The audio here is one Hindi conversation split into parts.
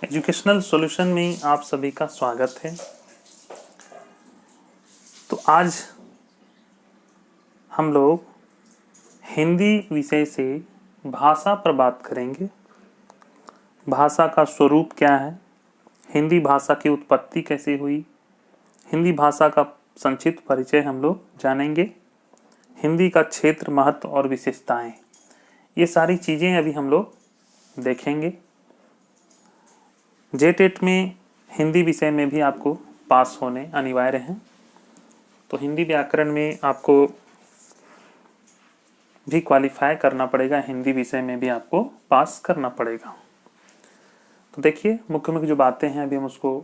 एजुकेशनल सॉल्यूशन में आप सभी का स्वागत है। तो आज हम लोग हिंदी विषय से भाषा पर बात करेंगे। भाषा का स्वरूप क्या है, हिंदी भाषा की उत्पत्ति कैसे हुई, हिंदी भाषा का संक्षिप्त परिचय हम लोग जानेंगे, हिंदी का क्षेत्र, महत्व और विशेषताएं, ये सारी चीज़ें अभी हम लोग देखेंगे। जेटेट में हिंदी विषय में भी आपको पास होने अनिवार्य हैं, तो हिंदी व्याकरण में आपको भी क्वालिफाई करना पड़ेगा, हिंदी विषय में भी आपको पास करना पड़ेगा। तो देखिए मुख्य मुख्य जो बातें हैं अभी हम उसको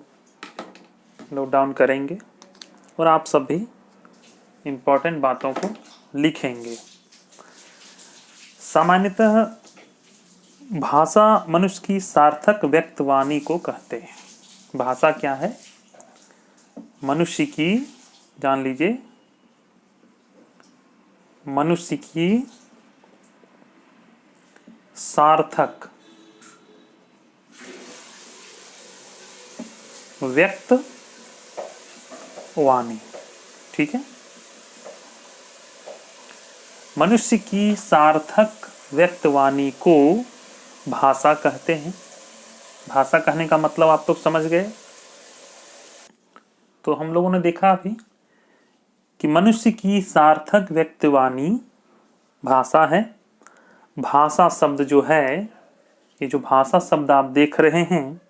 नोट डाउन करेंगे और आप सब भी इम्पोर्टेंट बातों को लिखेंगे। सामान्यतः भाषा मनुष्य की सार्थक व्यक्त वाणी को कहते हैं। भाषा क्या है? मनुष्य की, जान लीजिए, मनुष्य की सार्थक व्यक्त वाणी। ठीक है, मनुष्य की सार्थक व्यक्त वाणी को भाषा कहते हैं। भाषा कहने का मतलब आप लोग समझ गए। तो हम लोगों ने देखा अभी कि मनुष्य की सार्थक व्यक्तवाणी भाषा है। भाषा शब्द जो है, ये जो भाषा शब्द आप देख रहे हैं,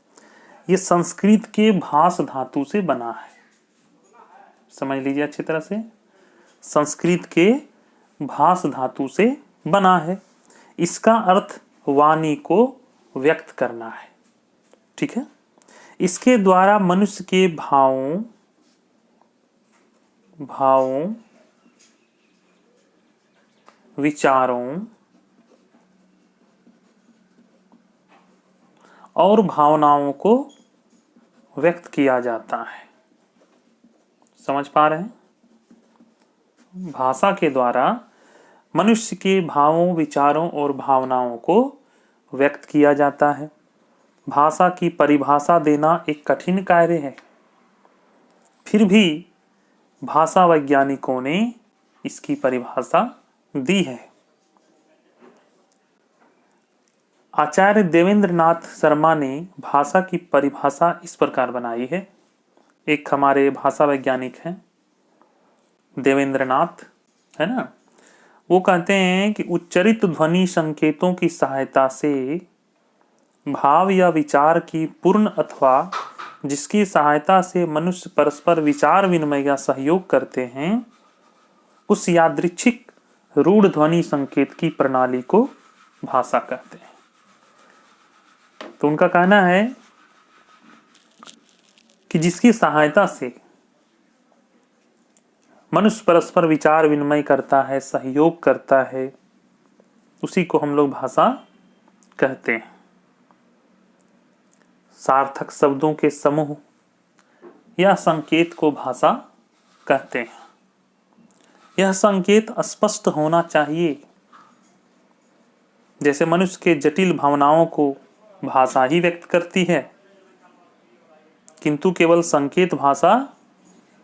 ये संस्कृत के भास धातु से बना है। समझ लीजिए अच्छी तरह से, संस्कृत के भास धातु से बना है। इसका अर्थ वाणी को व्यक्त करना है। ठीक है, इसके द्वारा मनुष्य के भावों विचारों और भावनाओं को व्यक्त किया जाता है। समझ पा रहे हैं? भाषा के द्वारा मनुष्य के भावों, विचारों और भावनाओं को व्यक्त किया जाता है। भाषा की परिभाषा देना एक कठिन कार्य है, फिर भी भाषा वैज्ञानिकों ने इसकी परिभाषा दी है। आचार्य देवेंद्र नाथ शर्मा ने भाषा की परिभाषा इस प्रकार बनाई है। एक हमारे भाषा वैज्ञानिक हैं देवेंद्र नाथ, है ना, वो कहते हैं कि उच्चरित ध्वनि संकेतों की सहायता से भाव या विचार की पूर्ण अथवा जिसकी सहायता से मनुष्य परस्पर विचार विनिमय या सहयोग करते हैं, उस यादृच्छिक रूढ़ ध्वनि संकेत की प्रणाली को भाषा कहते हैं। तो उनका कहना है कि जिसकी सहायता से मनुष्य परस्पर विचार विनिमय करता है, सहयोग करता है, उसी को हम लोग भाषा कहते हैं। सार्थक शब्दों के समूह या संकेत को भाषा कहते हैं। यह संकेत स्पष्ट होना चाहिए। जैसे मनुष्य के जटिल भावनाओं को भाषा ही व्यक्त करती है, किंतु केवल संकेत भाषा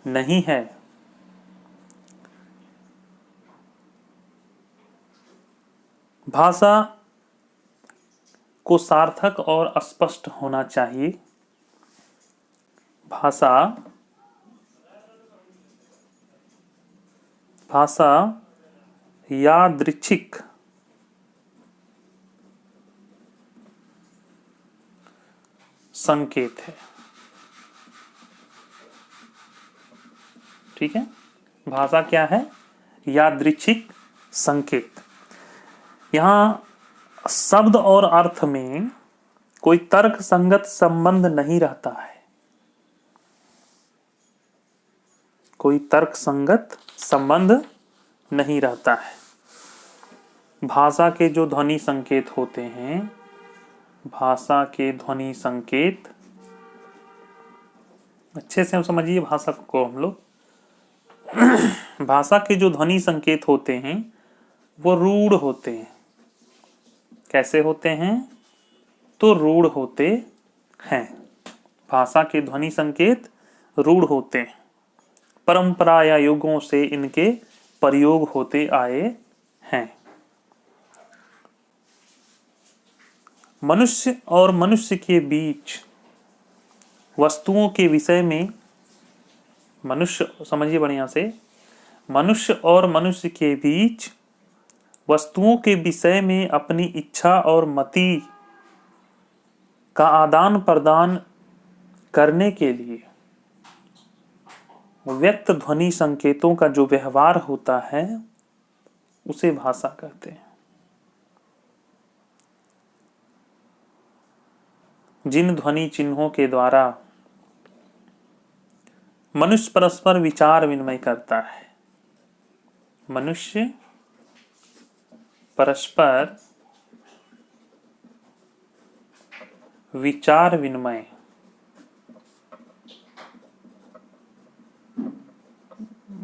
नहीं है। भाषा को सार्थक और स्पष्ट होना चाहिए। भाषा यादृच्छिक संकेत है। ठीक है, भाषा क्या है? यादृच्छिक संकेत। यहाँ शब्द और अर्थ में कोई तर्क संगत संबंध नहीं रहता है। कोई तर्क संगत संबंध नहीं रहता है। भाषा के जो ध्वनि संकेत होते हैं, भाषा के ध्वनि संकेत अच्छे से हम समझिए भाषा को हम लोग। भाषा के जो ध्वनि संकेत होते हैं वो रूढ़ होते हैं। कैसे होते हैं? तो रूढ़ होते हैं। भाषा के ध्वनि संकेत रूढ़ होते हैं। परंपरा या युगों से इनके प्रयोग होते आए हैं। मनुष्य और मनुष्य के बीच वस्तुओं के विषय में, मनुष्य समझिए बढ़िया से, मनुष्य और मनुष्य के बीच वस्तुओं के विषय में अपनी इच्छा और मति का आदान प्रदान करने के लिए व्यक्त ध्वनि संकेतों का जो व्यवहार होता है उसे भाषा कहते हैं। जिन ध्वनि चिन्हों के द्वारा मनुष्य परस्पर विचार विनिमय करता है, मनुष्य परस्पर विचार विनिमय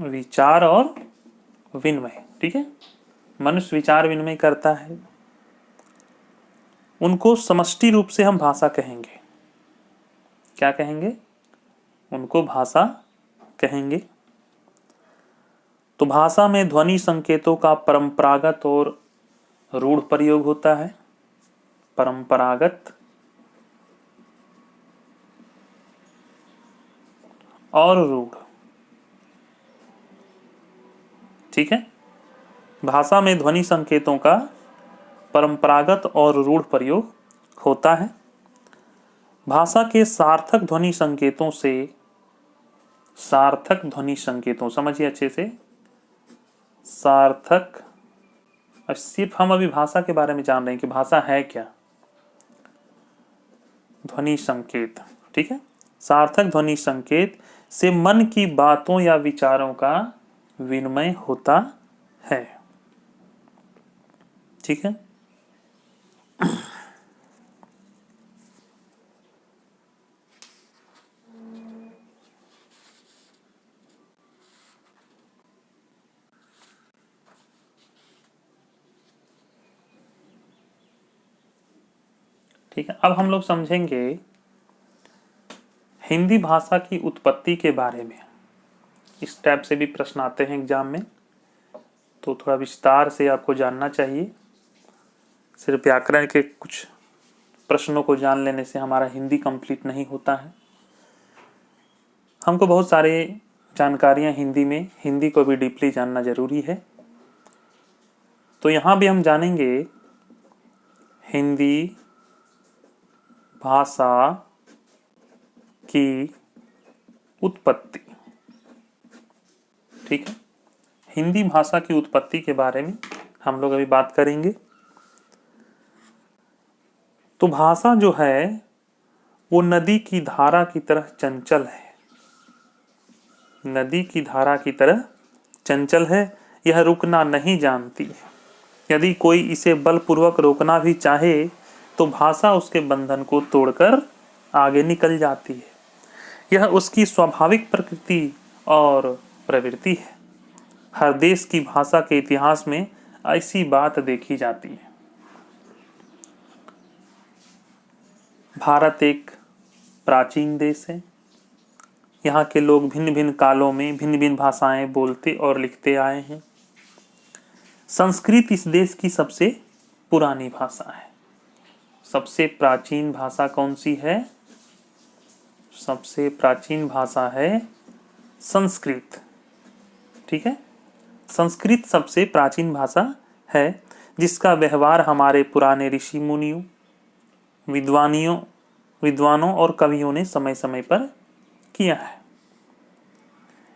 विचार और विनिमय, ठीक है, मनुष्य विचार विनिमय करता है, उनको समष्टि रूप से हम भाषा कहेंगे। क्या कहेंगे? उनको भाषा कहेंगे। तो भाषा में ध्वनि संकेतों का परंपरागत और रूढ़ प्रयोग होता है। परंपरागत और रूढ़, ठीक है। भाषा में ध्वनि संकेतों का परंपरागत और रूढ़ प्रयोग होता है। भाषा के सार्थक ध्वनि संकेतों से, सार्थक ध्वनि संकेतों, समझिए अच्छे से, सार्थक, सिर्फ हम अभी भाषा के बारे में जान रहे हैं कि भाषा है क्या। ध्वनि संकेत, ठीक है, सार्थक ध्वनि संकेत से मन की बातों या विचारों का विनिमय होता है, ठीक है। ठीक है, अब हम लोग समझेंगे हिंदी भाषा की उत्पत्ति के बारे में। इस टाइप से भी प्रश्न आते हैं एग्जाम में, तो थोड़ा विस्तार से आपको जानना चाहिए। सिर्फ व्याकरण के कुछ प्रश्नों को जान लेने से हमारा हिंदी कंप्लीट नहीं होता है। हमको बहुत सारे जानकारियां हिंदी में, हिंदी को भी डीपली जानना जरूरी है। तो यहाँ भी हम जानेंगे हिंदी भाषा की उत्पत्ति, ठीक है। हिंदी भाषा की उत्पत्ति के बारे में हम लोग अभी बात करेंगे। तो भाषा जो है वो नदी की धारा की तरह चंचल है। नदी की धारा की तरह चंचल है, यह रुकना नहीं जानती है। यदि कोई इसे बलपूर्वक रोकना भी चाहे तो भाषा उसके बंधन को तोड़कर आगे निकल जाती है। यह उसकी स्वाभाविक प्रकृति और प्रवृत्ति है। हर देश की भाषा के इतिहास में ऐसी बात देखी जाती है। भारत एक प्राचीन देश है। यहाँ के लोग भिन्न भिन्न कालों में भिन्न भिन्न भाषाएं बोलते और लिखते आए हैं। संस्कृत इस देश की सबसे पुरानी भाषा है। सबसे प्राचीन भाषा कौन सी है? सबसे प्राचीन भाषा है संस्कृत, ठीक है। संस्कृत सबसे प्राचीन भाषा है जिसका व्यवहार हमारे पुराने ऋषि मुनियों, विद्वानों और कवियों ने समय समय पर किया है।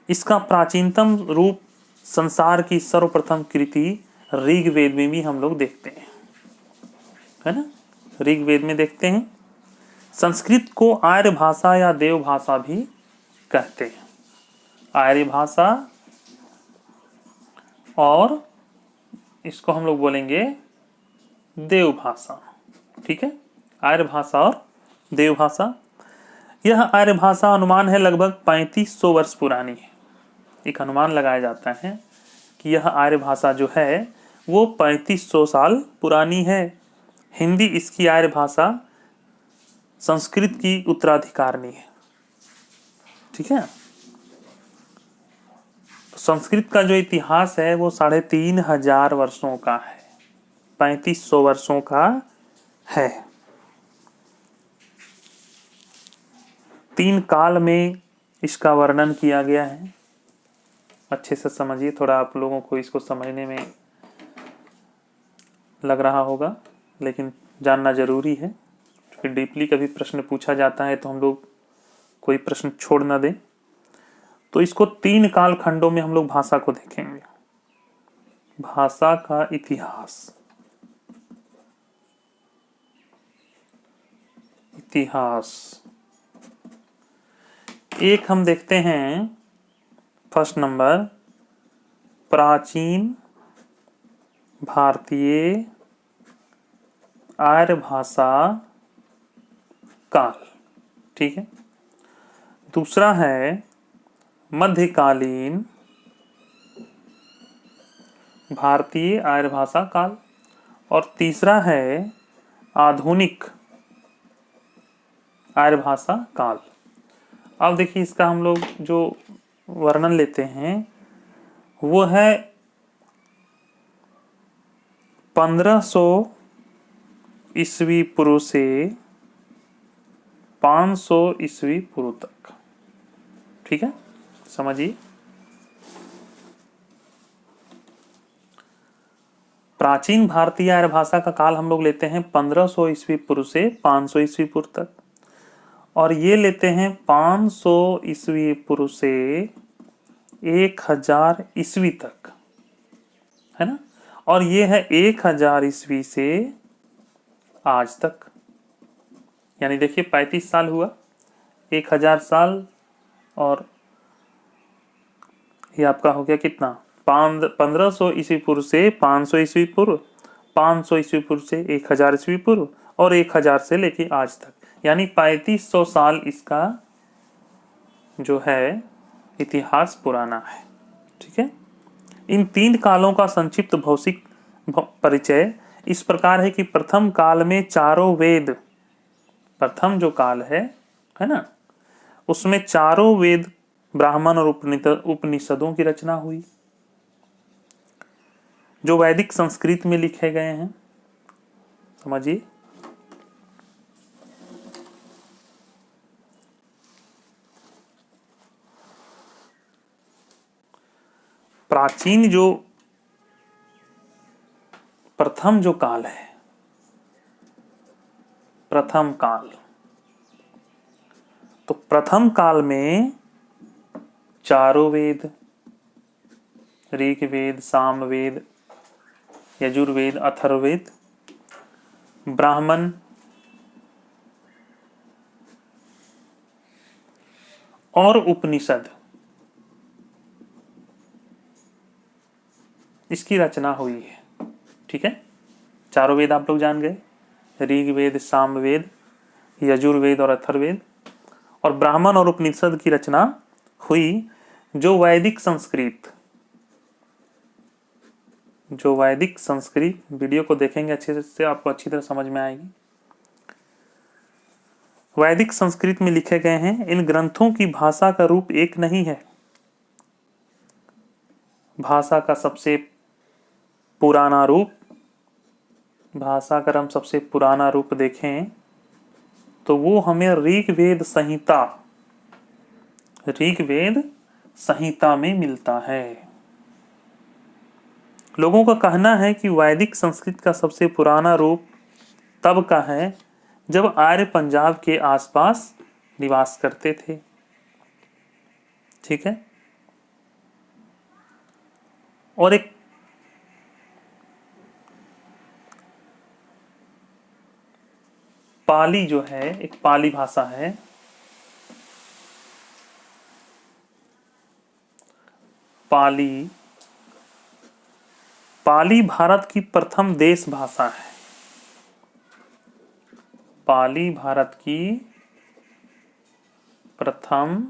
इसका प्राचीनतम रूप संसार की सर्वप्रथम कृति ऋग्वेद में भी हम लोग देखते हैं, है ना। ऋग्वेद में देखते हैं। संस्कृत को आर्य भाषा या देव भाषा भी कहते हैं। आर्य भाषा और इसको हम लोग बोलेंगे देव भाषा, ठीक है। आर्य भाषा और देव भाषा। यह आर्य भाषा अनुमान है लगभग 3500 वर्ष पुरानी है। एक अनुमान लगाया जाता है कि यह आर्य भाषा जो है वो 3500 साल पुरानी है। हिंदी इसकी आर्य भाषा संस्कृत की उत्तराधिकारनी है। ठीक है, संस्कृत का जो इतिहास है वो 3,500 वर्षों का है, 3500 वर्षों का है। 3 काल में इसका वर्णन किया गया है। अच्छे से समझिए, थोड़ा आप लोगों को इसको समझने में लग रहा होगा, लेकिन जानना जरूरी है, क्योंकि डीपली कभी प्रश्न पूछा जाता है तो हम लोग कोई प्रश्न छोड़ ना दें। तो इसको 3 काल खंडों में हम लोग भाषा को देखेंगे। भाषा का इतिहास, एक हम देखते हैं, फर्स्ट नंबर, प्राचीन भारतीय आर्य भाषा काल। ठीक है, दूसरा है मध्यकालीन भारतीय आर्य भाषा काल, और तीसरा है आधुनिक आर्य भाषा काल। अब देखिए, इसका हम लोग जो वर्णन लेते हैं वो है 1500 ईस्वी पूर्व से 500 ईस्वी पूर्व तक। ठीक है, समझिए, प्राचीन भारतीय आर्य भाषा का काल हम लोग लेते हैं 1500 ईस्वी पूर्व से 500 ईस्वी पूर्व तक, और ये लेते हैं 500 ईस्वी पूर्व से 1000 ईस्वी तक, है ना, और ये है 1000 ईस्वी से आज तक। यानी देखिए 35 साल हुआ, 1000 साल, और ये आपका हो गया कितना, 1500 ईस्वी पूर्व से 500 ईस्वी पूर्व, 500 ईस्वी पूर्व से 1000 ईस्वी पूर्व, और 1000 से लेके आज तक, यानी 3500 साल इसका जो है इतिहास पुराना है। ठीक है, इन 3 कालों का संक्षिप्त भौतिक परिचय इस प्रकार है कि प्रथम काल में चारों वेद, प्रथम जो काल है ना, उसमें चारों वेद, ब्राह्मण और उपनिषदों की रचना हुई, जो वैदिक संस्कृत में लिखे गए हैं। समझिए, प्राचीन जो प्रथम जो काल है, प्रथम काल, तो प्रथम काल में चारों वेद, ऋग्वेद, सामवेद, यजुर्वेद, अथर्ववेद, ब्राह्मण और उपनिषद, इसकी रचना हुई है। ठीक है, चारों वेद आप लोग जान गए, ऋग्वेद, सामवेद, यजुर्वेद और अथर्ववेद, और ब्राह्मण और उपनिषद की रचना हुई, जो वैदिक संस्कृत, वीडियो को देखेंगे अच्छे से आपको अच्छी तरह समझ में आएगी, वैदिक संस्कृत में लिखे गए हैं। इन ग्रंथों की भाषा का रूप एक नहीं है। भाषा का सबसे पुराना रूप, भाषा का हम सबसे पुराना रूप देखें तो वो हमें ऋग्वेद संहिता में मिलता है। लोगों का कहना है कि वैदिक संस्कृत का सबसे पुराना रूप तब का है जब आर्य पंजाब के आसपास निवास करते थे। ठीक है, और एक पाली जो है, एक पाली भाषा है, पाली भारत की प्रथम देश भाषा है। पाली भारत की प्रथम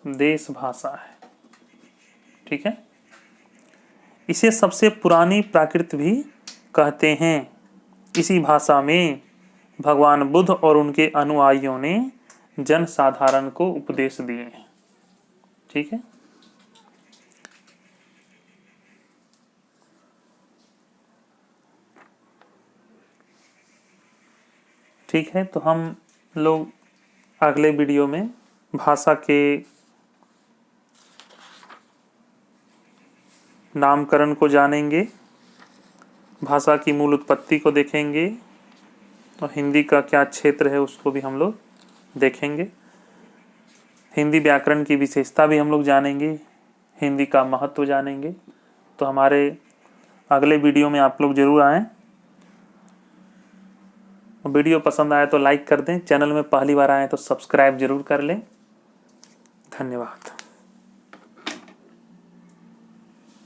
देश भाषा है। ठीक है, इसे सबसे पुरानी प्राकृत भी कहते हैं। इसी भाषा में भगवान बुद्ध और उनके अनुयायियों ने जन साधारण को उपदेश दिए। ठीक है। ठीक है, तो हम लोग अगले वीडियो में भाषा के नामकरण को जानेंगे, भाषा की मूल उत्पत्ति को देखेंगे और हिंदी का क्या क्षेत्र है उसको भी हम लोग देखेंगे। हिंदी व्याकरण की विशेषता भी हम लोग जानेंगे, हिंदी का महत्व जानेंगे। तो हमारे अगले वीडियो में आप लोग जरूर आएं। वीडियो पसंद आए तो लाइक कर दें, चैनल में पहली बार आए तो सब्सक्राइब जरूर कर लें। धन्यवाद।